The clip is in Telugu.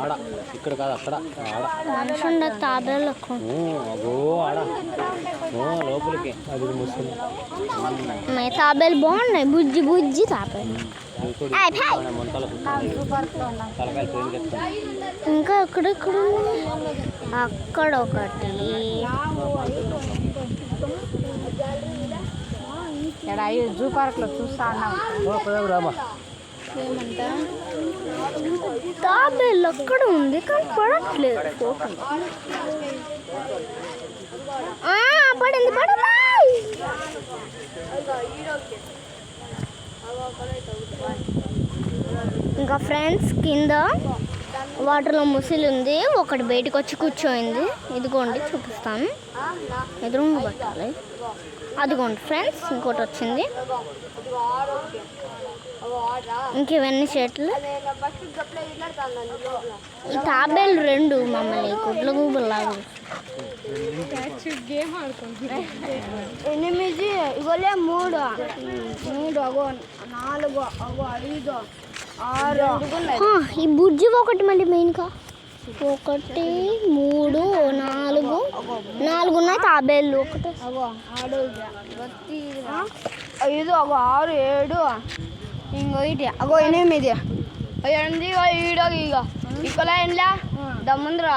ఆడ ఇక్కడ కాదు అక్కడ అగో ఆడ లోపలికి అది ముస్తుంది తాబేలు బాగున్నాయి, బుజ్జి బుజ్జి తాబేలు. ఇంకా ఎక్కడెక్కడ అక్కడ ఒకటి జూ పార్క్ లో చూస్తా తాబేలు అక్కడ ఉంది కానీ పడట్లేదు. పడింది పడింది. ఇంకా ఫ్రెండ్స్ కింద వాటర్లో ముసిలి ఉంది, ఒకటి బయటకు వచ్చి కూర్చోయింది. ఇదిగోండి చూపిస్తాను, ఎదురుగా పట్టాలి. అదిగోండి ఫ్రెండ్స్ ఇంకోటి వచ్చింది. ఇంకేవన్నీ చెట్లు. ఈ తాబేలు రెండు మమ్మల్ని గుడ్ల గూబుల్లాగా. 8 ఇగోలే 3 అగో 4 అగో 5 6. ఈ బుజ్జి ఒకటి మళ్ళీ మెయిన్గా 1 3 4 ఉన్నాయి తాబేళ్ళు. ఒకటి అగో 6 5 అగో 6 7 ఇంకో ఇటు అగో 8 8 ఈడ ఇక ఇక్కడ ఎండ్లా దమ్ముందిరా.